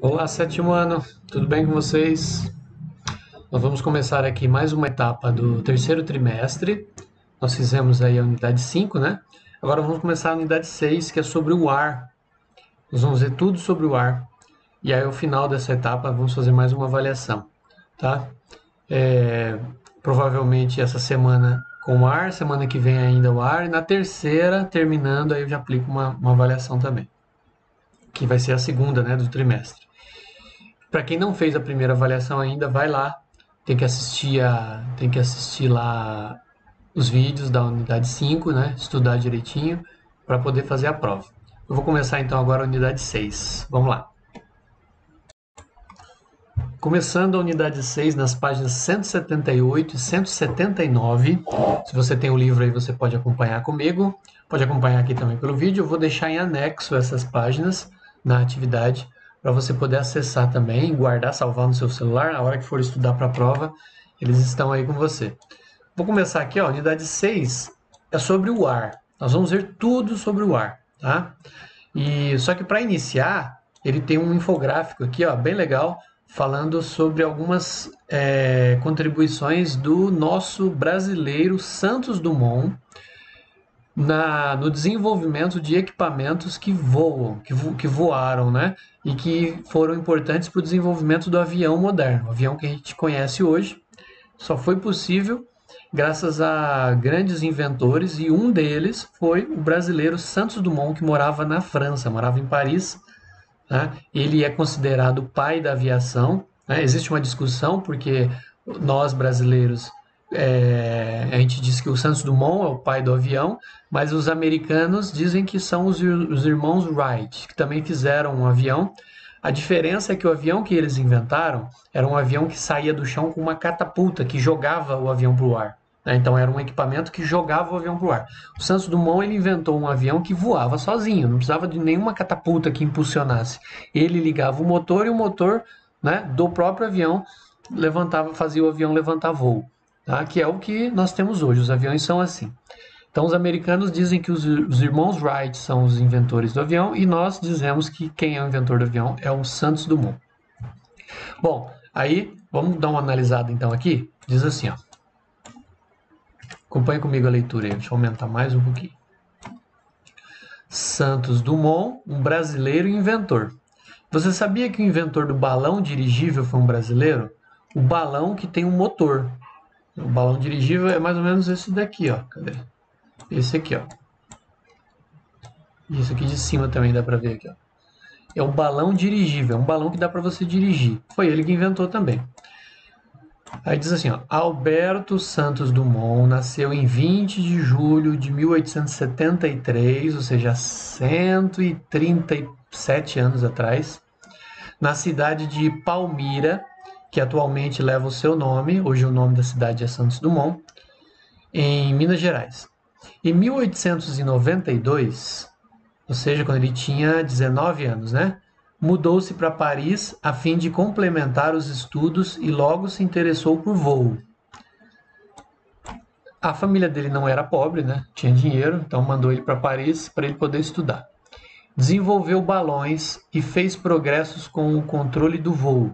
Olá, sétimo ano, tudo bem com vocês? Nós vamos começar aqui mais uma etapa do terceiro trimestre. Nós fizemos aí a unidade 5, né? Agora vamos começar a unidade 6, que é sobre o ar. Nós vamos ver tudo sobre o ar. E aí, ao final dessa etapa, vamos fazer mais uma avaliação, tá? Provavelmente essa semana com o ar, semana que vem ainda o ar, e na terceira, terminando, aí eu já aplico uma avaliação também, que vai ser a segunda, né, do trimestre. Para quem não fez a primeira avaliação ainda, vai lá, tem que assistir lá os vídeos da unidade 5, né? Estudar direitinho para poder fazer a prova. Eu vou começar então agora a unidade 6. Vamos lá. Começando a unidade 6 nas páginas 178 e 179. Se você tem o livro aí, você pode acompanhar comigo. Pode acompanhar aqui também pelo vídeo. Eu vou deixar em anexo essas páginas na atividade para você poder acessar também, guardar, salvar no seu celular. Na hora que for estudar para a prova, eles estão aí com você. Vou começar aqui, ó, unidade 6 é sobre o ar. Nós vamos ver tudo sobre o ar, tá? E só que para iniciar, ele tem um infográfico aqui, ó, bem legal, falando sobre algumas contribuições do nosso brasileiro Santos Dumont no desenvolvimento de equipamentos que voam, que voaram, né? E que foram importantes para o desenvolvimento do avião moderno. O avião que a gente conhece hoje só foi possível graças a grandes inventores, e um deles foi o brasileiro Santos Dumont, que morava na França, morava em Paris, né? Ele é considerado o pai da aviação, né? Existe uma discussão porque nós brasileiros, a gente diz que o Santos Dumont é o pai do avião, mas os americanos dizem que são os irmãos Wright, que também fizeram um avião. A diferença é que o avião que eles inventaram era um avião que saía do chão com uma catapulta que jogava o avião para o ar, né? Então era um equipamento que jogava o avião para o ar. O Santos Dumont ele inventou um avião que voava sozinho, não precisava de nenhuma catapulta que impulsionasse. Ele ligava o motor e o motor, né, do próprio avião fazia o avião levantar voo, tá? Que é o que nós temos hoje. Os aviões são assim. Então, os americanos dizem que os irmãos Wright são os inventores do avião, e nós dizemos que quem é o inventor do avião é o Santos Dumont. Bom, aí vamos dar uma analisada então aqui. Diz assim, ó. Acompanhe comigo a leitura aí, deixa eu aumentar mais um pouquinho. Santos Dumont, um brasileiro inventor. Você sabia que o inventor do balão dirigível foi um brasileiro? O balão que tem um motor. O balão dirigível é mais ou menos esse daqui, ó. Cadê? Esse aqui, ó. Isso aqui de cima também dá para ver aqui, ó. É um balão dirigível, é um balão que dá para você dirigir. Foi ele que inventou também. Aí diz assim, ó, Alberto Santos Dumont nasceu em 20 de julho de 1873, ou seja, há 137 anos atrás, na cidade de Palmira, que atualmente leva o seu nome, hoje o nome da cidade é Santos Dumont, em Minas Gerais. Em 1892, ou seja, quando ele tinha 19 anos, né? Mudou-se para Paris a fim de complementar os estudos e logo se interessou por voo. A família dele não era pobre, né? Tinha dinheiro, então mandou ele para Paris para ele poder estudar. Desenvolveu balões e fez progressos com o controle do voo,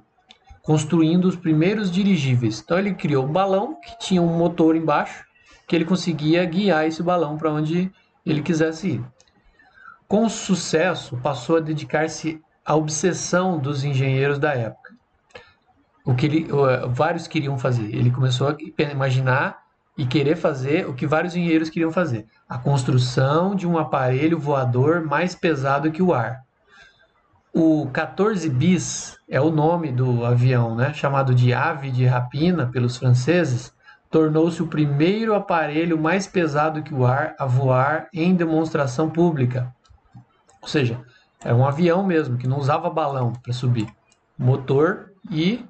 construindo os primeiros dirigíveis. Então ele criou um balão que tinha um motor embaixo, que ele conseguia guiar esse balão para onde ele quisesse ir. Com sucesso, passou a dedicar-se à obsessão dos engenheiros da época. Vários queriam fazer. Ele começou a imaginar e querer fazer o que vários engenheiros queriam fazer: a construção de um aparelho voador mais pesado que o ar. O 14 bis é o nome do avião, né? Chamado de ave de rapina pelos franceses. Tornou-se o primeiro aparelho mais pesado que o ar a voar em demonstração pública. Ou seja, era um avião mesmo, que não usava balão para subir. Motor e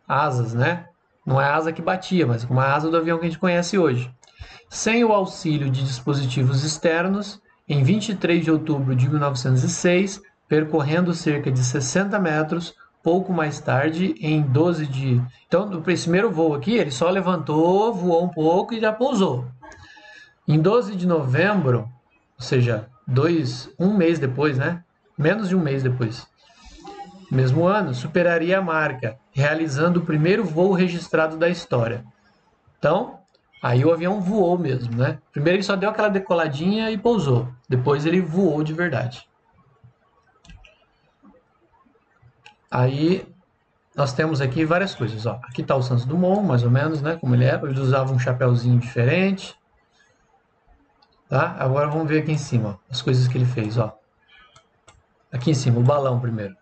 asas, né? Não é a asa que batia, mas como a asa do avião que a gente conhece hoje. Sem o auxílio de dispositivos externos, em 23 de outubro de 1906, percorrendo cerca de 60 metros, pouco mais tarde, em 12 de... Então, no primeiro voo aqui, ele só levantou, voou um pouco e já pousou. Em 12 de novembro, ou seja, um mês depois, né? Menos de um mês depois, mesmo ano, superaria a marca, realizando o primeiro voo registrado da história. Então, aí o avião voou mesmo, né? Primeiro ele só deu aquela decoladinha e pousou. Depois ele voou de verdade. Aí nós temos aqui várias coisas. Ó. Aqui está o Santos Dumont, mais ou menos, né? Como ele era. Ele usava um chapéuzinho diferente. Tá? Agora vamos ver aqui em cima, ó, as coisas que ele fez. Ó. Aqui em cima, o balão primeiro.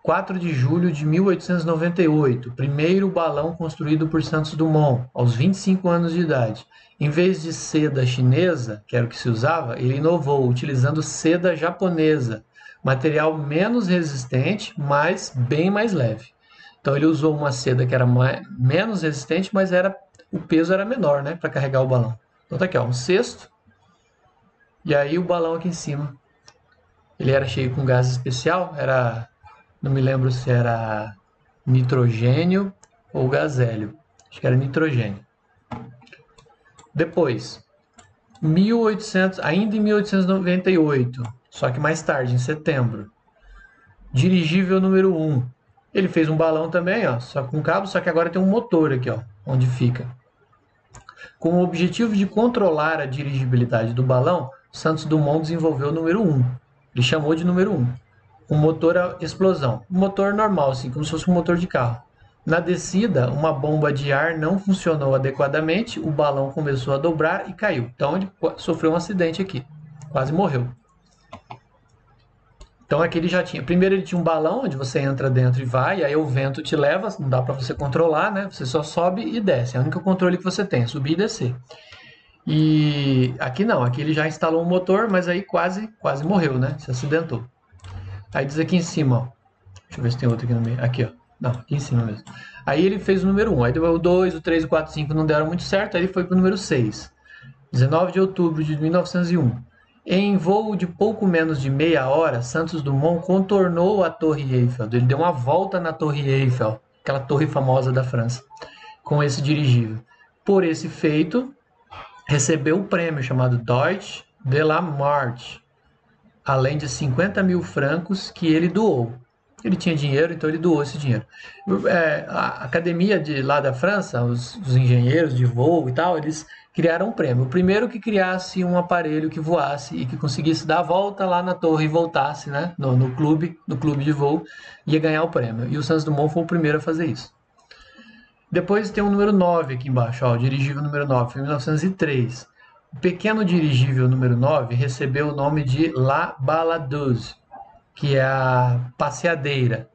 4 de julho de 1898, primeiro balão construído por Santos Dumont, aos 25 anos de idade. Em vez de seda chinesa, que era o que se usava, ele inovou, utilizando seda japonesa, material menos resistente, mas bem mais leve. Então ele usou uma seda que era menos resistente, mas o peso era menor, né, para carregar o balão. Então tá aqui, ó, um cesto, e aí o balão aqui em cima. Ele era cheio com gás especial, não me lembro se era nitrogênio ou gás hélio. Acho que era nitrogênio. Depois, ainda em 1898, só que mais tarde, em setembro, dirigível número 1. Ele fez um balão também, ó, só com cabo, só que agora tem um motor aqui, ó, onde fica. Com o objetivo de controlar a dirigibilidade do balão, Santos Dumont desenvolveu o número 1. Ele chamou de número 1. Um motor a explosão. Um motor normal, assim, como se fosse um motor de carro. Na descida, uma bomba de ar não funcionou adequadamente, o balão começou a dobrar e caiu. Então ele sofreu um acidente aqui, quase morreu. Então aqui ele já tinha. Primeiro ele tinha um balão onde você entra dentro e vai, e aí o vento te leva, não dá para você controlar, né? Você só sobe e desce. É o único controle que você tem, subir e descer. E aqui não, aqui ele já instalou um motor, mas aí quase morreu, né? Se acidentou. Aí diz aqui em cima, ó. Deixa eu ver se tem outro aqui no meio. Aqui, ó. Não, aqui em cima mesmo. Aí ele fez o número 1. Aí o 2, o 3, o 4, o 5 não deram muito certo. Aí ele foi para o número 6. 19 de outubro de 1901. Em voo de pouco menos de meia hora, Santos Dumont contornou a Torre Eiffel. Ele deu uma volta na Torre Eiffel, aquela torre famosa da França, com esse dirigível. Por esse feito, recebeu um prêmio chamado Deutsche de la Marche, além de 50 mil francos que ele doou. Ele tinha dinheiro, então ele doou esse dinheiro. A academia lá da França, os engenheiros de voo e tal, eles criaram um prêmio. O primeiro que criasse um aparelho que voasse e que conseguisse dar a volta lá na torre e voltasse, né, no clube de voo, ia ganhar o prêmio. E o Santos Dumont foi o primeiro a fazer isso. Depois tem o número 9 aqui embaixo, ó, o dirigível número 9, foi em 1903. O pequeno dirigível número 9 recebeu o nome de La Baladeuse, que é a passeadeira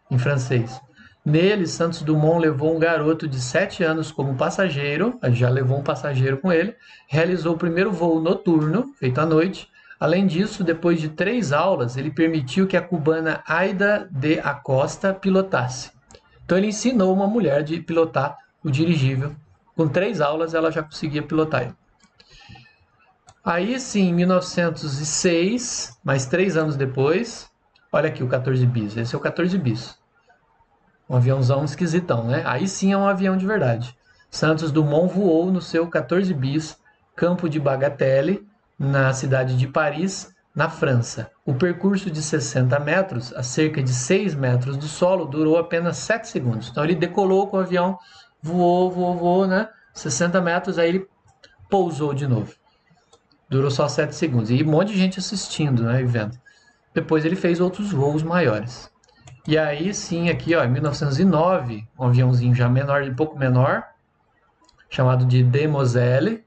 em francês. Nele, Santos Dumont levou um garoto de 7 anos como passageiro, já levou um passageiro com ele, realizou o primeiro voo noturno, feito à noite. Além disso, depois de 3 aulas, ele permitiu que a cubana Aida de Acosta pilotasse. Então ele ensinou uma mulher a pilotar o dirigível. Com 3 aulas, ela já conseguia pilotar ele. Aí sim, em 1906, mais 3 anos depois, olha aqui o 14 bis, esse é o 14 bis. Um aviãozão esquisitão, né? Aí sim é um avião de verdade. Santos Dumont voou no seu 14 bis, campo de Bagatelle, na cidade de Paris, na França. O percurso de 60 metros, a cerca de 6 metros do solo, durou apenas 7 segundos. Então ele decolou com o avião, voou, né? 60 metros, aí ele pousou de novo. Durou só 7 segundos. E um monte de gente assistindo, né, e vendo. Depois ele fez outros voos maiores. E aí sim, aqui ó, em 1909, um aviãozinho já menor, um pouco menor, chamado de Demoiselle,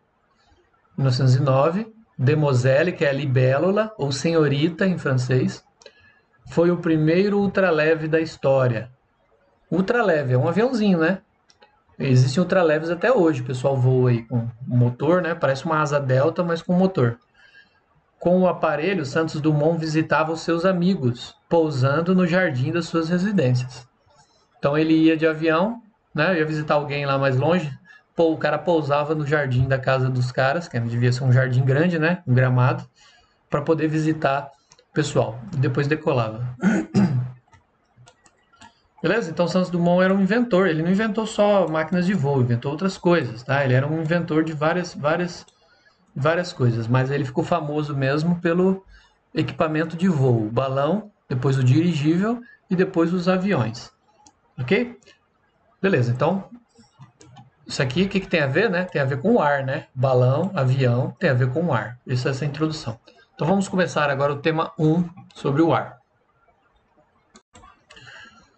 1909, Demoiselle, que é libélula, ou senhorita em francês, foi o primeiro ultraleve da história. Ultraleve é um aviãozinho, né? Existem ultraleves até hoje, o pessoal voa aí com motor, né? Parece uma asa delta, mas com motor. Com o aparelho, Santos Dumont visitava os seus amigos, pousando no jardim das suas residências. Então ele ia de avião, né? Ia visitar alguém lá mais longe, o cara pousava no jardim da casa dos caras, que devia ser um jardim grande, né? Um gramado, para poder visitar o pessoal. Depois decolava. Beleza? Então Santos Dumont era um inventor. Ele não inventou só máquinas de voo, inventou outras coisas, tá? Ele era um inventor de várias coisas, mas ele ficou famoso mesmo pelo equipamento de voo, balão depois o dirigível e depois os aviões. Ok? Beleza, então, isso aqui, o que tem a ver, né? Tem a ver com o ar, né? Balão, avião, tem a ver com o ar. Isso é essa introdução. Então, vamos começar agora o tema 1 sobre o ar.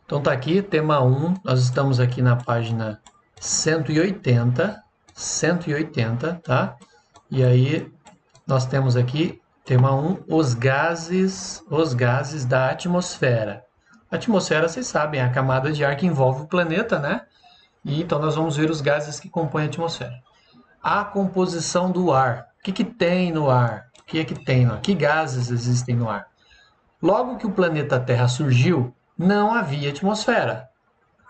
Então, tá aqui, tema 1, nós estamos aqui na página 180, tá? E aí, nós temos aqui, tema 1, os gases da atmosfera. A atmosfera, vocês sabem, é a camada de ar que envolve o planeta, né? E então nós vamos ver os gases que compõem a atmosfera. A composição do ar. O que tem no ar? O que é que tem no ar? Que gases existem no ar? Logo que o planeta Terra surgiu, não havia atmosfera.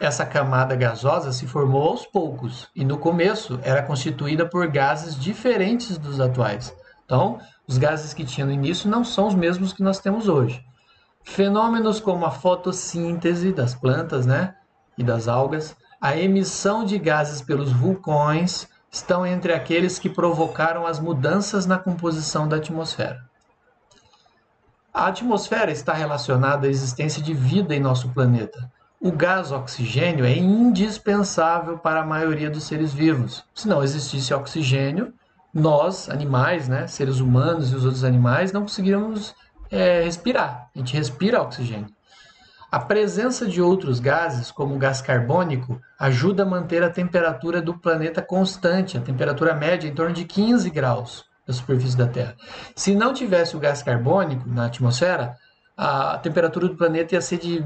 Essa camada gasosa se formou aos poucos e no começo era constituída por gases diferentes dos atuais. Então, os gases que tinha no início não são os mesmos que nós temos hoje. Fenômenos como a fotossíntese das plantas, né, e das algas, a emissão de gases pelos vulcões estão entre aqueles que provocaram as mudanças na composição da atmosfera. A atmosfera está relacionada à existência de vida em nosso planeta. O gás oxigênio é indispensável para a maioria dos seres vivos. Se não existisse oxigênio, nós, animais, né, seres humanos e os outros animais, não conseguiríamos respirar. A gente respira oxigênio. A presença de outros gases, como o gás carbônico, ajuda a manter a temperatura do planeta constante, a temperatura média em torno de 15 graus da superfície da Terra. Se não tivesse o gás carbônico na atmosfera, a temperatura do planeta ia ser de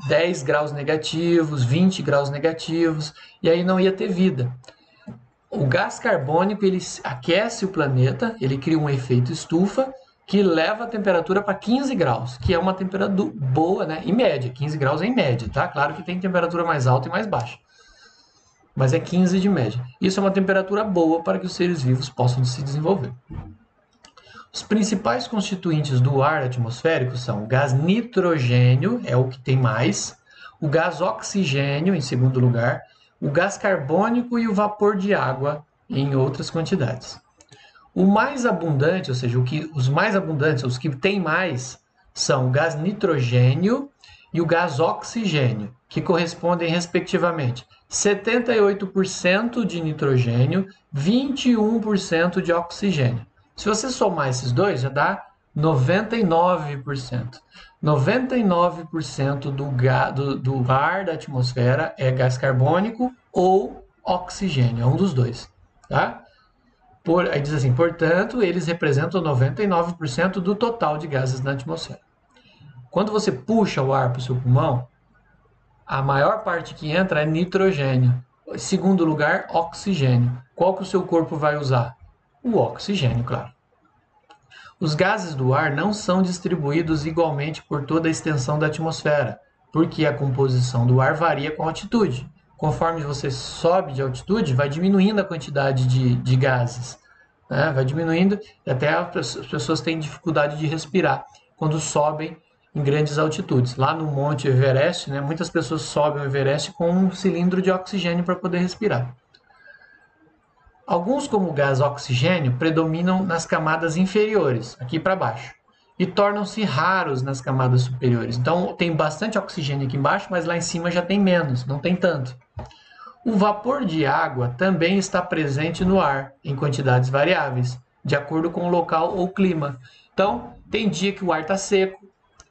10 graus negativos, 20 graus negativos, e aí não ia ter vida. O gás carbônico ele aquece o planeta, ele cria um efeito estufa, que leva a temperatura para 15 graus, que é uma temperatura boa, né? Em média, 15 graus é em média, tá? Claro que tem temperatura mais alta e mais baixa, mas é 15 de média. Isso é uma temperatura boa para que os seres vivos possam se desenvolver. Os principais constituintes do ar atmosférico são o gás nitrogênio, é o que tem mais, o gás oxigênio, em segundo lugar, o gás carbônico e o vapor de água, em outras quantidades. O mais abundante, ou seja, os mais abundantes, os que têm mais, são o gás nitrogênio e o gás oxigênio, que correspondem respectivamente 78% de nitrogênio, 21% de oxigênio. Se você somar esses dois, já dá 99%. 99% do ar da atmosfera é gás carbônico ou oxigênio, é um dos dois, tá? Aí diz assim, portanto, eles representam 99% do total de gases na atmosfera. Quando você puxa o ar para o seu pulmão, a maior parte que entra é nitrogênio. Em segundo lugar, oxigênio. Qual que o seu corpo vai usar? O oxigênio, claro. Os gases do ar não são distribuídos igualmente por toda a extensão da atmosfera, porque a composição do ar varia com a altitude. Conforme você sobe de altitude, vai diminuindo a quantidade de gases, né? Vai diminuindo e até as pessoas têm dificuldade de respirar quando sobem em grandes altitudes. Lá no Monte Everest, né, muitas pessoas sobem o Everest com um cilindro de oxigênio para poder respirar. Alguns, como o gás oxigênio, predominam nas camadas inferiores, aqui para baixo, e tornam-se raros nas camadas superiores. Então, tem bastante oxigênio aqui embaixo, mas lá em cima já tem menos, não tem tanto. O vapor de água também está presente no ar, em quantidades variáveis, de acordo com o local ou clima. Então, tem dia que o ar está seco,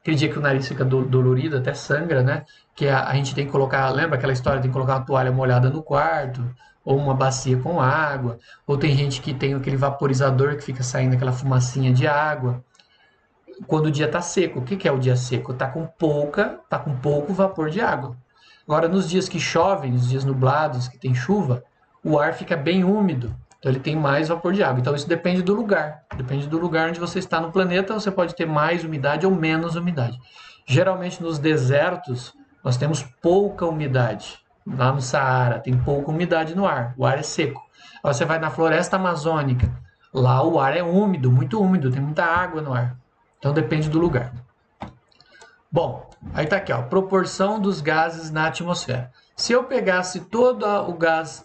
aquele dia que o nariz fica dolorido, até sangra, né? Que a gente tem que colocar, lembra aquela história, tem que colocar uma toalha molhada no quarto, ou uma bacia com água, ou tem gente que tem aquele vaporizador que fica saindo aquela fumacinha de água. Quando o dia está seco, o que é o dia seco? Tá com pouco vapor de água. Agora, nos dias que chovem, nos dias nublados, que tem chuva, o ar fica bem úmido, então ele tem mais vapor de água. Então isso depende do lugar. Depende do lugar onde você está no planeta, você pode ter mais umidade ou menos umidade. Geralmente nos desertos nós temos pouca umidade. Lá no Saara tem pouca umidade no ar, o ar é seco. Aí você vai na floresta amazônica, lá o ar é úmido, muito úmido, tem muita água no ar. Então depende do lugar. Bom, aí tá aqui, ó, proporção dos gases na atmosfera. Se eu pegasse todo o gás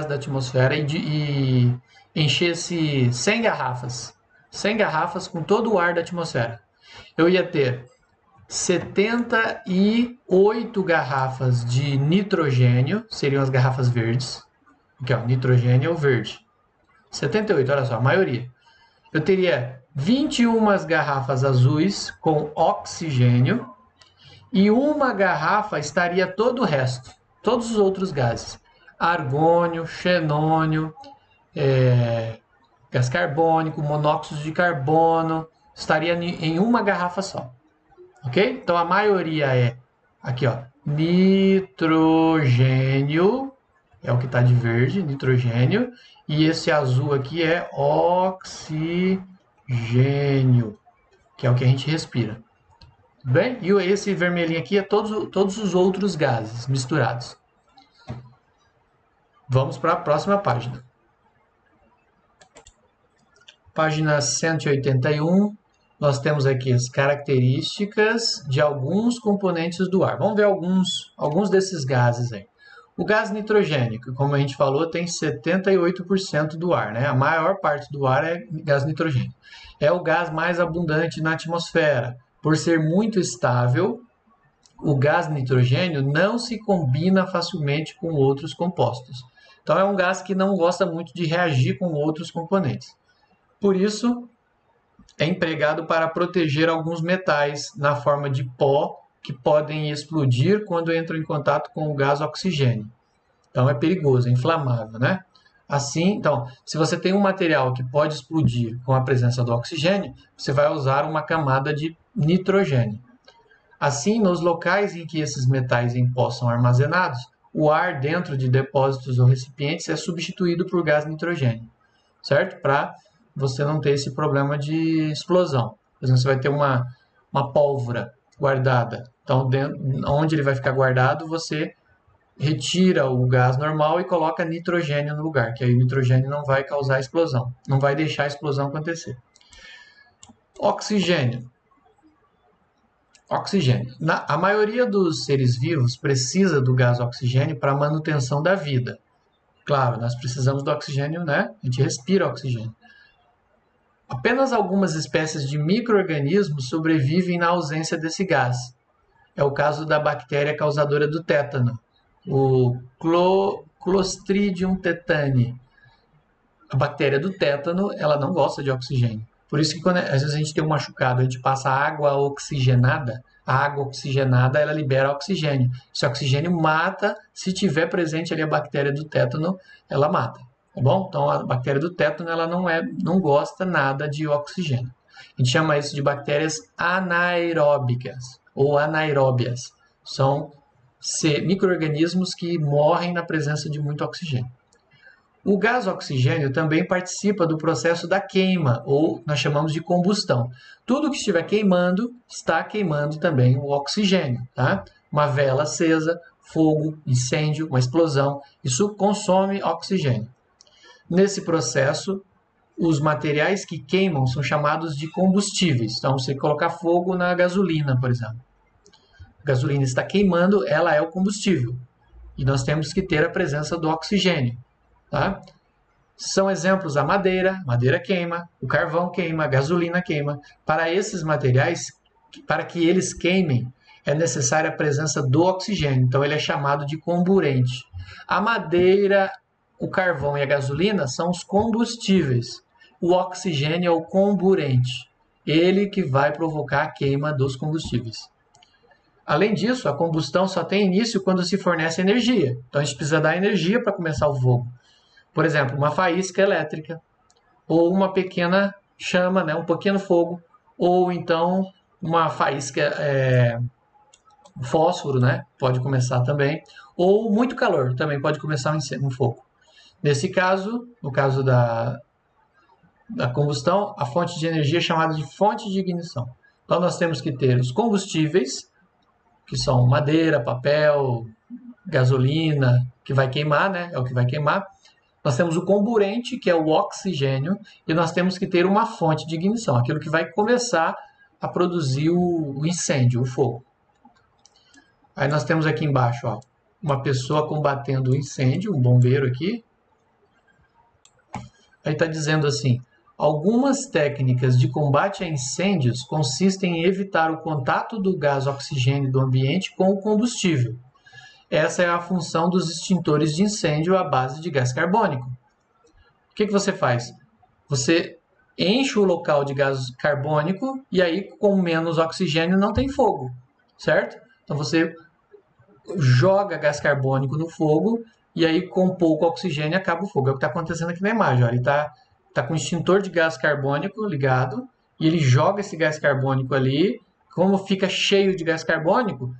da atmosfera e enchesse 100 garrafas com todo o ar da atmosfera, eu ia ter 78 garrafas de nitrogênio, seriam as garrafas verdes. Aqui, ó, nitrogênio verde. 78, olha só, a maioria. Eu teria 21 garrafas azuis com oxigênio e uma garrafa estaria todo o resto, todos os outros gases. Argônio, xenônio, gás carbônico, monóxido de carbono, estaria em uma garrafa só. Ok? Então a maioria é aqui, ó, nitrogênio, é o que está de verde, nitrogênio, e esse azul aqui é oxigênio, que é o que a gente respira. Tudo bem? E esse vermelhinho aqui é todos os outros gases misturados. Vamos para a próxima página. Página 181. Nós temos aqui as características de alguns componentes do ar. Vamos ver alguns desses gases aí. O gás nitrogênio, que, como a gente falou, tem 78% do ar, né? A maior parte do ar é gás nitrogênio. É o gás mais abundante na atmosfera. Por ser muito estável, o gás nitrogênio não se combina facilmente com outros compostos. Então, é um gás que não gosta muito de reagir com outros componentes. Por isso, é empregado para proteger alguns metais na forma de pó que podem explodir quando entram em contato com o gás oxigênio. Então é perigoso, é inflamável, né? Assim, então, se você tem um material que pode explodir com a presença do oxigênio, você vai usar uma camada de nitrogênio. Assim, nos locais em que esses metais em pó são armazenados, o ar dentro de depósitos ou recipientes é substituído por gás nitrogênio, certo? Para você não ter esse problema de explosão. Por exemplo, você vai ter uma pólvora guardada. Então, onde ele vai ficar guardado, você retira o gás normal e coloca nitrogênio no lugar, que aí o nitrogênio não vai causar explosão, não vai deixar a explosão acontecer. Oxigênio. A maioria dos seres vivos precisa do gás oxigênio para a manutenção da vida. Claro, nós precisamos do oxigênio, né? A gente respira oxigênio. Apenas algumas espécies de micro-organismos sobrevivem na ausência desse gás. É o caso da bactéria causadora do tétano, o Clostridium tetani. A bactéria do tétano, ela não gosta de oxigênio. Por isso que às vezes a gente tem um machucado, a gente passa água oxigenada, a água oxigenada ela libera oxigênio. Esse oxigênio mata, se tiver presente ali a bactéria do tétano, ela mata. Tá bom? Então a bactéria do tétano ela não gosta nada de oxigênio. A gente chama isso de bactérias anaeróbicas ou anaeróbias. São micro-organismos que morrem na presença de muito oxigênio. O gás oxigênio também participa do processo da queima, ou nós chamamos de combustão. Tudo que estiver queimando, está queimando também o oxigênio. Tá? Uma vela acesa, fogo, incêndio, uma explosão, isso consome oxigênio. Nesse processo, os materiais que queimam são chamados de combustíveis. Então, você colocar fogo na gasolina, por exemplo. A gasolina está queimando, ela é o combustível. E nós temos que ter a presença do oxigênio. Tá? São exemplos a madeira queima, o carvão queima, a gasolina queima. Para esses materiais, para que eles queimem, é necessária a presença do oxigênio. Então, ele é chamado de comburente. A madeira, o carvão e a gasolina são os combustíveis. O oxigênio é o comburente. Ele que vai provocar a queima dos combustíveis. Além disso, a combustão só tem início quando se fornece energia. Então, a gente precisa dar energia para começar o fogo. Por exemplo, uma faísca elétrica, ou uma pequena chama, né, um pequeno fogo, ou então uma faísca fósforo, né, pode começar também, ou muito calor, também pode começar um fogo. Nesse caso, no caso da combustão, a fonte de energia é chamada de fonte de ignição. Então, nós temos que ter os combustíveis, que são madeira, papel, gasolina, que vai queimar, né, é o que vai queimar. Nós temos o comburente, que é o oxigênio, e nós temos que ter uma fonte de ignição, aquilo que vai começar a produzir o incêndio, o fogo. Aí nós temos aqui embaixo, ó, uma pessoa combatendo o incêndio, um bombeiro aqui. Aí está dizendo assim, Algumas técnicas de combate a incêndios consistem em evitar o contato do gás oxigênio do ambiente com o combustível. Essa é a função dos extintores de incêndio à base de gás carbônico. O que você faz? Você enche o local de gás carbônico e aí com menos oxigênio não tem fogo, certo? Então você joga gás carbônico no fogo e aí com pouco oxigênio acaba o fogo. É o que está acontecendo aqui na imagem. Olha, ele está com o extintor de gás carbônico ligado e ele joga esse gás carbônico ali. Como fica cheio de gás carbônico,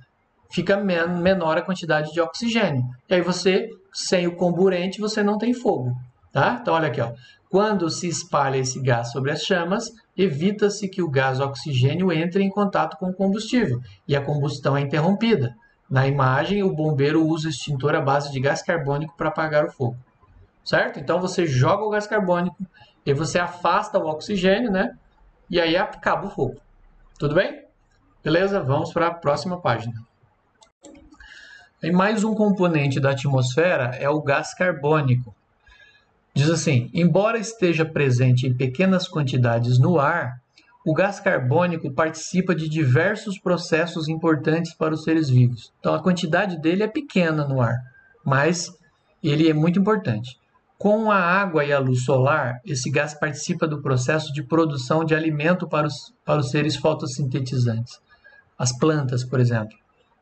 fica menor a quantidade de oxigênio. E aí você, sem o comburente, você não tem fogo. Tá? Então olha aqui, ó. Quando se espalha esse gás sobre as chamas, evita-se que o gás oxigênio entre em contato com o combustível e a combustão é interrompida. Na imagem, o bombeiro usa o extintor à base de gás carbônico para apagar o fogo. Certo? Então você joga o gás carbônico e você afasta o oxigênio, né? E aí acaba o fogo. Tudo bem? Beleza? Vamos para a próxima página. E mais um componente da atmosfera é o gás carbônico. Diz assim, embora esteja presente em pequenas quantidades no ar, o gás carbônico participa de diversos processos importantes para os seres vivos. Então, a quantidade dele é pequena no ar, mas ele é muito importante. Com a água e a luz solar, esse gás participa do processo de produção de alimento para os seres fotossintetizantes. As plantas, por exemplo,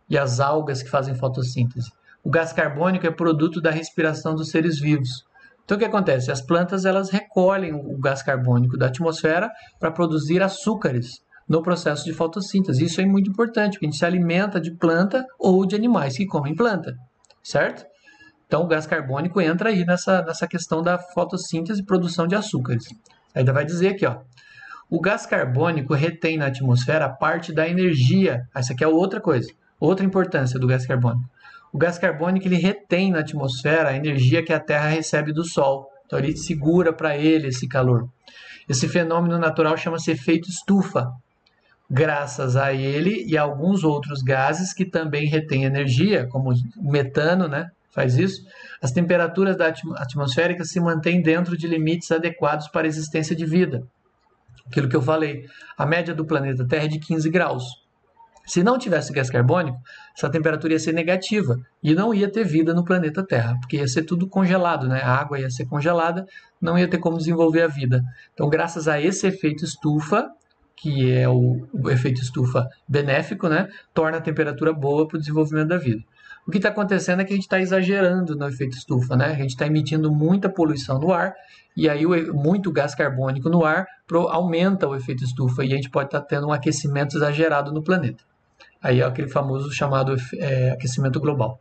e as algas que fazem fotossíntese. O gás carbônico é produto da respiração dos seres vivos. Então, o que acontece? As plantas elas recolhem o gás carbônico da atmosfera para produzir açúcares no processo de fotossíntese. Isso é muito importante, porque a gente se alimenta de planta ou de animais que comem planta, certo? Então, o gás carbônico entra aí nessa questão da fotossíntese e produção de açúcares. Ainda vai dizer aqui, ó, o gás carbônico retém na atmosfera parte da energia. Essa aqui é outra coisa, outra importância do gás carbônico. O gás carbônico ele retém na atmosfera a energia que a Terra recebe do Sol. Então ele segura para ele esse calor. Esse fenômeno natural chama-se efeito estufa. Graças a ele e a alguns outros gases que também retêm energia, como o metano, né, faz isso, as temperaturas atmosféricas se mantêm dentro de limites adequados para a existência de vida. Aquilo que eu falei, a média do planeta Terra é de 15 graus. Se não tivesse gás carbônico, essa temperatura ia ser negativa e não ia ter vida no planeta Terra, porque ia ser tudo congelado, né? A água ia ser congelada, não ia ter como desenvolver a vida. Então, graças a esse efeito estufa, que é o efeito estufa benéfico, né? Torna a temperatura boa para o desenvolvimento da vida. O que está acontecendo é que a gente está exagerando no efeito estufa, né? A gente está emitindo muita poluição no ar e aí muito gás carbônico no ar aumenta o efeito estufa e a gente pode estar tendo um aquecimento exagerado no planeta. Aí é aquele famoso chamado aquecimento global.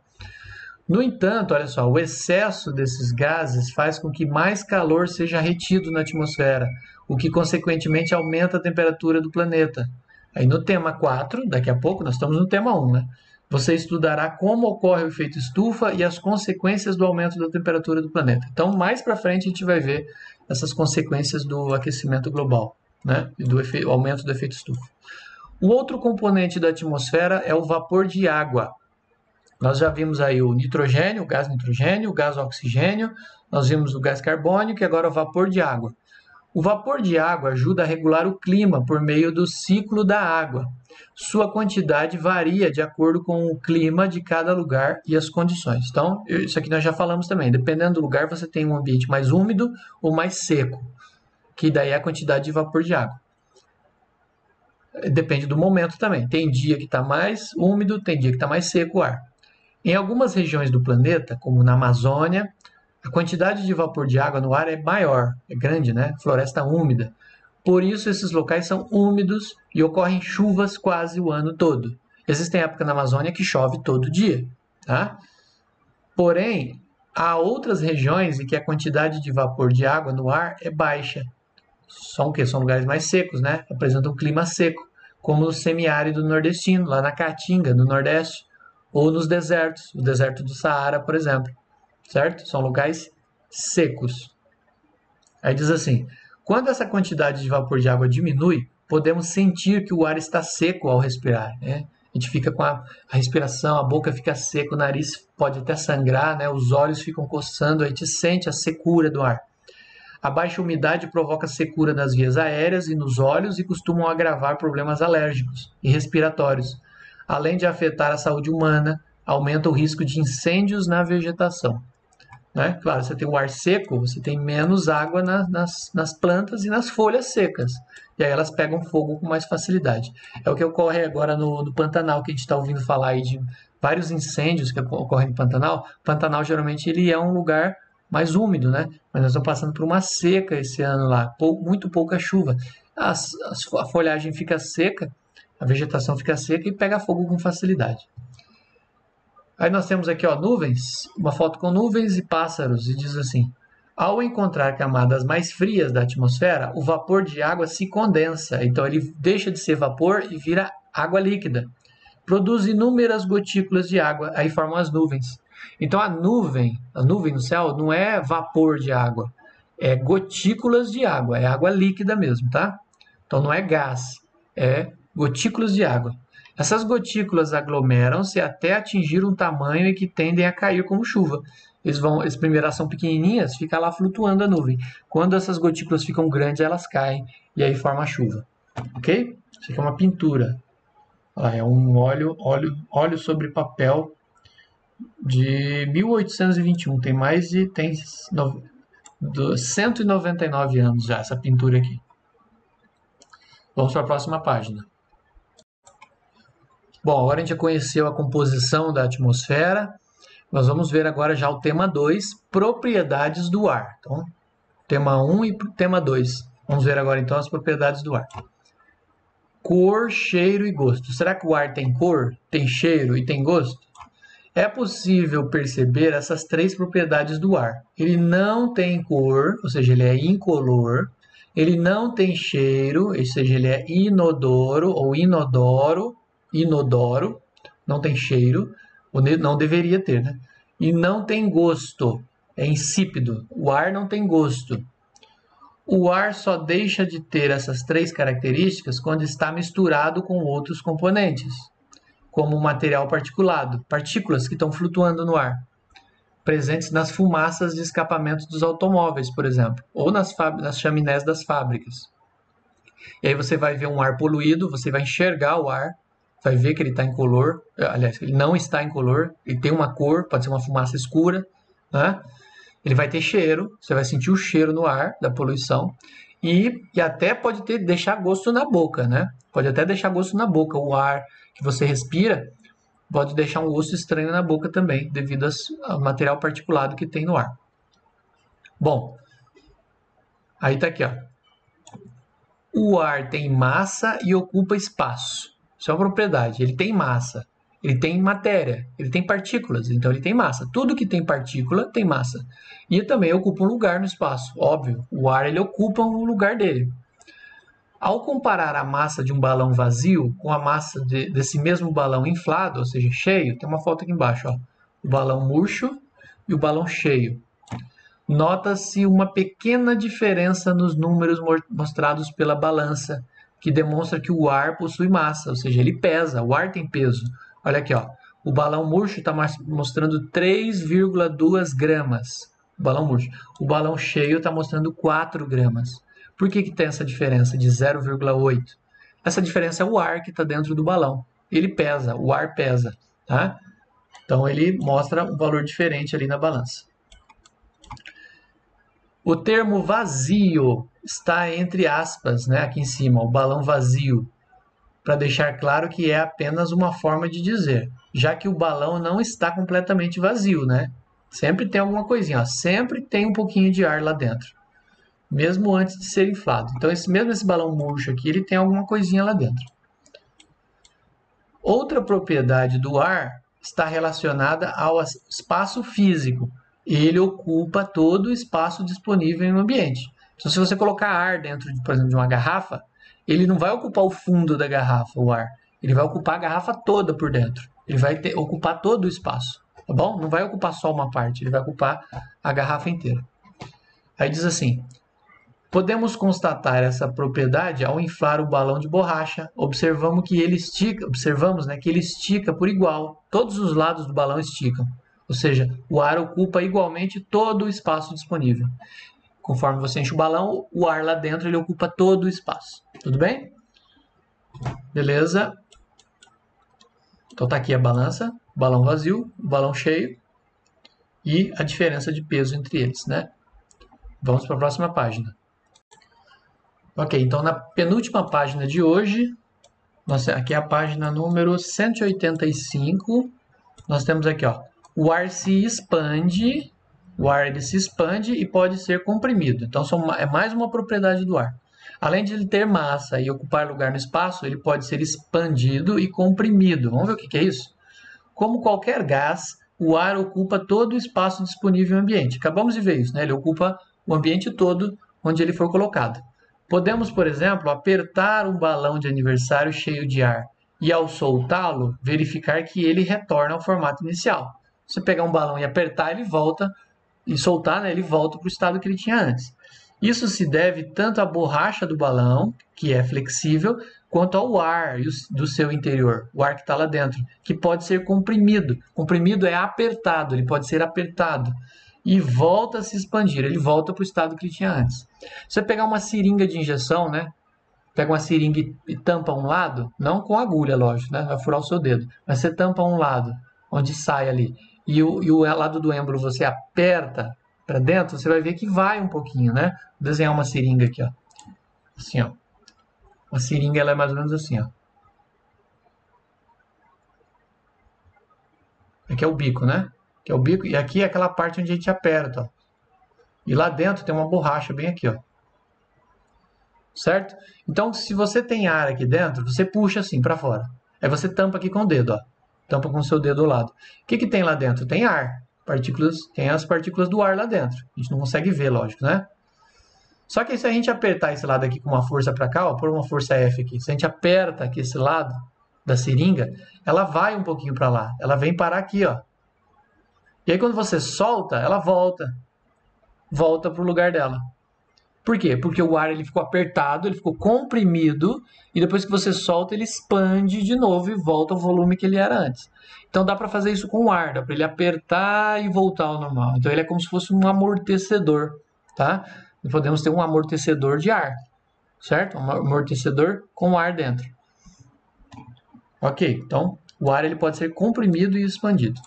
No entanto, olha só, o excesso desses gases faz com que mais calor seja retido na atmosfera, o que consequentemente aumenta a temperatura do planeta. Aí no tema 4, daqui a pouco, nós estamos no tema 1, né? Você estudará como ocorre o efeito estufa e as consequências do aumento da temperatura do planeta. Então, mais para frente, a gente vai ver essas consequências do aquecimento global, né? E do aumento do efeito estufa. O outro componente da atmosfera é o vapor de água. Nós já vimos aí o nitrogênio, o gás oxigênio, nós vimos o gás carbônico e agora o vapor de água. O vapor de água ajuda a regular o clima por meio do ciclo da água. Sua quantidade varia de acordo com o clima de cada lugar e as condições. Então, isso aqui nós já falamos também. Dependendo do lugar, você tem um ambiente mais úmido ou mais seco, que daí é a quantidade de vapor de água. Depende do momento também. Tem dia que está mais úmido, tem dia que está mais seco o ar. Em algumas regiões do planeta, como na Amazônia, a quantidade de vapor de água no ar é maior, é grande, né? Floresta úmida. Por isso, esses locais são úmidos e ocorrem chuvas quase o ano todo. Existem épocas na Amazônia que chove todo dia, tá? Porém, há outras regiões em que a quantidade de vapor de água no ar é baixa. São lugares mais secos, né? Apresentam um clima seco, como o semiárido nordestino, lá na Caatinga, no Nordeste, ou nos desertos, o deserto do Saara, por exemplo, certo? São locais secos. Aí diz assim, quando essa quantidade de vapor de água diminui, podemos sentir que o ar está seco ao respirar, né? A gente fica com a respiração, a boca fica seca, o nariz pode até sangrar, né? Os olhos ficam coçando, a gente sente a secura do ar. A baixa umidade provoca secura nas vias aéreas e nos olhos e costumam agravar problemas alérgicos e respiratórios, além de afetar a saúde humana, aumenta o risco de incêndios na vegetação. Né? Claro, você tem o ar seco, você tem menos água nas plantas e nas folhas secas. E aí elas pegam fogo com mais facilidade. É o que ocorre agora no Pantanal, que a gente está ouvindo falar aí de vários incêndios que ocorrem no Pantanal. Pantanal, geralmente, ele é um lugar mais úmido, né? Mas nós estamos passando por uma seca esse ano lá, muito pouca chuva. A folhagem fica seca, a vegetação fica seca e pega fogo com facilidade. Aí nós temos aqui, ó, nuvens, uma foto com nuvens e pássaros, e diz assim: ao encontrar camadas mais frias da atmosfera, o vapor de água se condensa, então ele deixa de ser vapor e vira água líquida. Produz inúmeras gotículas de água, aí formam as nuvens. Então a nuvem no céu não é vapor de água, é gotículas de água, é água líquida mesmo, tá? Então não é gás, é gotículas de água. Essas gotículas aglomeram-se até atingir um tamanho em que tendem a cair como chuva. Eles primeiro são pequenininhas, fica lá flutuando a nuvem. Quando essas gotículas ficam grandes, elas caem e aí forma a chuva. Ok? Isso aqui é uma pintura. É um óleo sobre papel de 1821. Tem 199 anos já essa pintura aqui. Vamos para a próxima página. Bom, agora a gente já conheceu a composição da atmosfera. Nós vamos ver agora já o tema 2, propriedades do ar. Então, tema 1 e tema 2. Vamos ver agora então as propriedades do ar. Cor, cheiro e gosto. Será que o ar tem cor, tem cheiro e tem gosto? É possível perceber essas três propriedades do ar. Ele não tem cor, ou seja, ele é incolor. Ele não tem cheiro, ou seja, ele é inodoro ou inodoro, não tem cheiro, ou não deveria ter, né? E não tem gosto, é insípido. O ar não tem gosto. O ar só deixa de ter essas três características quando está misturado com outros componentes, como material particulado, partículas que estão flutuando no ar, presentes nas fumaças de escapamento dos automóveis, por exemplo, ou nas chaminés das fábricas. E aí você vai ver um ar poluído, você vai enxergar o ar, vai ver que ele está incolor, aliás, ele não está incolor, ele tem uma cor, pode ser uma fumaça escura, né? Ele vai ter cheiro, você vai sentir o cheiro no ar da poluição e até pode deixar gosto na boca, né? Pode até deixar gosto na boca. O ar que você respira pode deixar um gosto estranho na boca também, devido ao material particulado que tem no ar. Bom, aí tá aqui, ó. O ar tem massa e ocupa espaço. Isso é uma propriedade. Ele tem massa, ele tem matéria, ele tem partículas, então ele tem massa. Tudo que tem partícula tem massa. E também ocupa um lugar no espaço, óbvio. O ar ele ocupa um lugar dele. Ao comparar a massa de um balão vazio com a massa desse mesmo balão inflado, ou seja, cheio, tem uma foto aqui embaixo, ó, o balão murcho e o balão cheio. Nota-se uma pequena diferença nos números mostrados pela balança, que demonstra que o ar possui massa, ou seja, ele pesa, o ar tem peso. Olha aqui, ó, o balão murcho está mostrando 3,2 gramas, o balão murcho. O balão cheio está mostrando 4 gramas. Por que tem essa diferença de 0,8? Essa diferença é o ar que está dentro do balão. Ele pesa, o ar pesa, tá? Então ele mostra um valor diferente ali na balança. O termo vazio está entre aspas, né, aqui em cima, o balão vazio, para deixar claro que é apenas uma forma de dizer, já que o balão não está completamente vazio, né? Sempre tem alguma coisinha, ó, sempre tem um pouquinho de ar lá dentro, mesmo antes de ser inflado. Então, mesmo esse balão murcho aqui, ele tem alguma coisinha lá dentro. Outra propriedade do ar está relacionada ao espaço físico. Ele ocupa todo o espaço disponível no ambiente. Então, se você colocar ar dentro, por exemplo, de uma garrafa, ele não vai ocupar o fundo da garrafa, o ar. Ele vai ocupar a garrafa toda por dentro. Ele vai ocupar todo o espaço, tá bom? Não vai ocupar só uma parte, ele vai ocupar a garrafa inteira. Aí diz assim: podemos constatar essa propriedade ao inflar o balão de borracha. Observamos que ele estica por igual. Todos os lados do balão esticam. Ou seja, o ar ocupa igualmente todo o espaço disponível. Conforme você enche o balão, o ar lá dentro ele ocupa todo o espaço. Tudo bem? Beleza? Então tá aqui a balança, balão vazio, balão cheio e a diferença de peso entre eles, né? Vamos para a próxima página. Ok, então na penúltima página de hoje, aqui é a página número 185, nós temos aqui, ó, o ar se expande, o ar ele se expande e pode ser comprimido. Então é mais uma propriedade do ar. Além de ele ter massa e ocupar lugar no espaço, ele pode ser expandido e comprimido. Vamos ver o que é isso? Como qualquer gás, o ar ocupa todo o espaço disponível no ambiente. Acabamos de ver isso, né? Ele ocupa o ambiente todo onde ele for colocado. Podemos, por exemplo, apertar um balão de aniversário cheio de ar e, ao soltá-lo, verificar que ele retorna ao formato inicial. Se você pegar um balão e apertar, ele volta, e soltar, né, ele volta para o estado que ele tinha antes. Isso se deve tanto à borracha do balão, que é flexível, quanto ao ar do seu interior, o ar que está lá dentro, que pode ser comprimido. Comprimido é apertado, ele pode ser apertado e volta a se expandir, ele volta para o estado que ele tinha antes. Se você pegar uma seringa de injeção, né? Pega uma seringa e tampa um lado, não com agulha, lógico, né? Vai furar o seu dedo, mas você tampa um lado, onde sai ali, e o lado do êmbolo você aperta para dentro, você vai ver que vai um pouquinho, né? Vou desenhar uma seringa aqui, ó. Assim, ó. Uma seringa, ela é mais ou menos assim, ó. Aqui é o bico, né? Aqui é o bico, e aqui é aquela parte onde a gente aperta, ó. E lá dentro tem uma borracha bem aqui, ó. Certo? Então, se você tem ar aqui dentro, você puxa assim para fora. Aí você tampa aqui com o dedo, ó. Tampa com o seu dedo ao lado. O que tem lá dentro? Tem ar. Partículas, tem as partículas do ar lá dentro. A gente não consegue ver, lógico, né? Só que se a gente apertar esse lado aqui com uma força para cá, ó, por uma força F aqui, se a gente aperta aqui esse lado da seringa, ela vai um pouquinho para lá. Ela vem parar aqui, ó. E aí quando você solta, ela volta para o lugar dela. Por quê? Porque o ar ele ficou apertado, ele ficou comprimido, e depois que você solta, ele expande de novo e volta ao volume que ele era antes. Então dá para fazer isso com o ar, dá para ele apertar e voltar ao normal. Então ele é como se fosse um amortecedor, tá? E podemos ter um amortecedor de ar, certo? Um amortecedor com ar dentro. Ok, então o ar ele pode ser comprimido e expandido.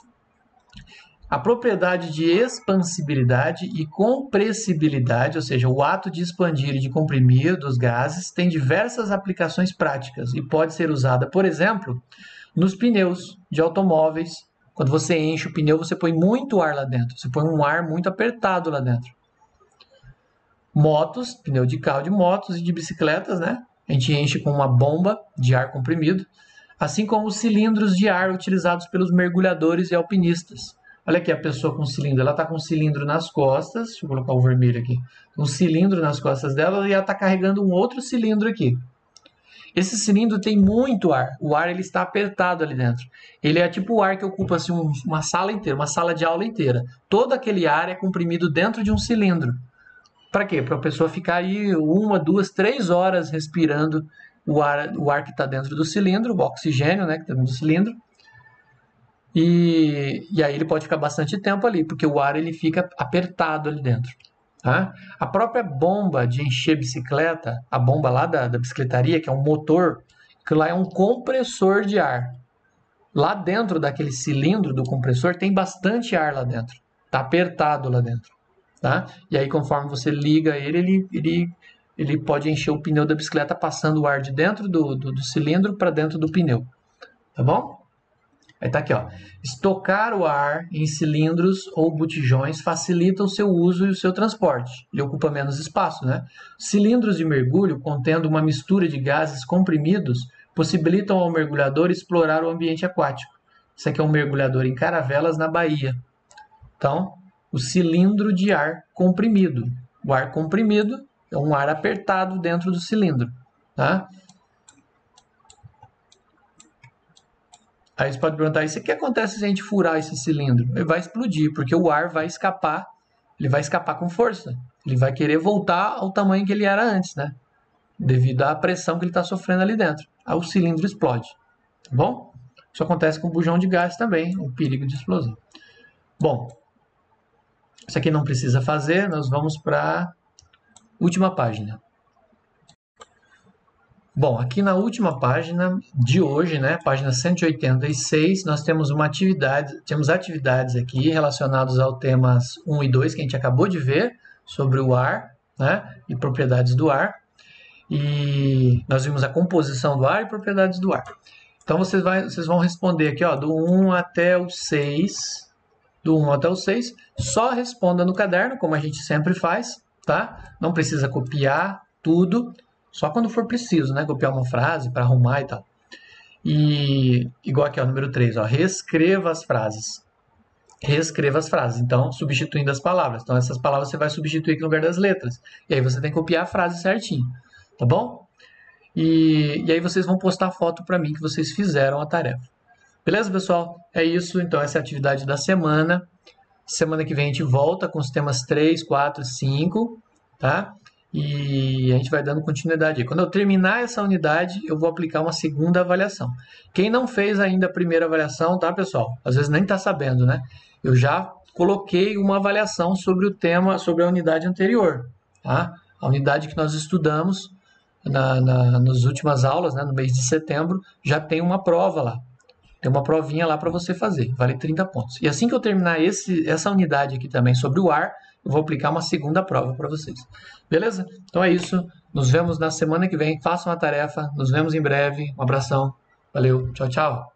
A propriedade de expansibilidade e compressibilidade, ou seja, o ato de expandir e de comprimir dos gases, tem diversas aplicações práticas e pode ser usada, por exemplo, nos pneus de automóveis. Quando você enche o pneu, você põe muito ar lá dentro, você põe um ar muito apertado lá dentro. Motos, pneu de carro de motos e de bicicletas, né? A gente enche com uma bomba de ar comprimido, assim como os cilindros de ar utilizados pelos mergulhadores e alpinistas. Olha aqui a pessoa com cilindro, ela está com um cilindro nas costas, deixa eu colocar o vermelho aqui, um cilindro nas costas dela e ela está carregando um outro cilindro aqui. Esse cilindro tem muito ar, o ar ele está apertado ali dentro. Ele é tipo o ar que ocupa assim, uma sala inteira, uma sala de aula inteira. Todo aquele ar é comprimido dentro de um cilindro. Para quê? Para a pessoa ficar aí 1, 2, 3 horas respirando o ar que está dentro do cilindro, o oxigênio, né, que está dentro do cilindro. E aí ele pode ficar bastante tempo ali, porque o ar ele fica apertado ali dentro. Tá? A própria bomba de encher bicicleta, a bomba lá da bicicletaria, que é um motor, que lá é um compressor de ar. Lá dentro daquele cilindro do compressor tem bastante ar lá dentro. Está apertado lá dentro. Tá? E aí conforme você liga ele pode encher o pneu da bicicleta passando o ar de dentro do cilindro para dentro do pneu. Tá bom? Aí tá aqui, ó. Estocar o ar em cilindros ou botijões facilita o seu uso e o seu transporte. Ele ocupa menos espaço, né? Cilindros de mergulho contendo uma mistura de gases comprimidos possibilitam ao mergulhador explorar o ambiente aquático. Isso aqui é um mergulhador em Caravelas, na Bahia. Então, o cilindro de ar comprimido. O ar comprimido é um ar apertado dentro do cilindro, tá? Aí você pode perguntar, isso o que acontece se a gente furar esse cilindro? Ele vai explodir, porque o ar vai escapar, ele vai escapar com força. Ele vai querer voltar ao tamanho que ele era antes, né? Devido à pressão que ele está sofrendo ali dentro. Aí o cilindro explode, tá bom? Isso acontece com bujão de gás também, o perigo de explosão. Bom, isso aqui não precisa fazer, nós vamos para última página. Bom, aqui na última página de hoje, né, página 186, nós temos temos atividades aqui relacionadas ao temas 1 e 2, que a gente acabou de ver, sobre o ar, né, e propriedades do ar. E nós vimos a composição do ar e propriedades do ar. Então, vocês vão responder aqui, ó, do 1 até o 6. Do 1 até o 6, só responda no caderno, como a gente sempre faz, tá? Não precisa copiar tudo, só quando for preciso, né? Copiar uma frase para arrumar e tal. E igual aqui, ó, número 3, ó, reescreva as frases. Reescreva as frases, então, substituindo as palavras. Então, essas palavras você vai substituir aqui no lugar das letras. E aí você tem que copiar a frase certinho, tá bom? E aí vocês vão postar foto para mim que vocês fizeram a tarefa. Beleza, pessoal? É isso. Então, essa é a atividade da semana. Semana que vem a gente volta com os temas 3, 4, 5, tá? E a gente vai dando continuidade aí. Quando eu terminar essa unidade, eu vou aplicar uma segunda avaliação. Quem não fez ainda a primeira avaliação, tá, pessoal? Às vezes nem tá sabendo, né? Eu já coloquei uma avaliação sobre o tema, sobre a unidade anterior, tá? A unidade que nós estudamos nas últimas aulas, né, no mês de setembro, já tem uma prova lá. Tem uma provinha lá para você fazer, vale 30 pontos. E assim que eu terminar essa unidade aqui também sobre o ar, eu vou aplicar uma segunda prova para vocês. Beleza? Então é isso. Nos vemos na semana que vem. Façam a tarefa. Nos vemos em breve. Um abração. Valeu. Tchau, tchau.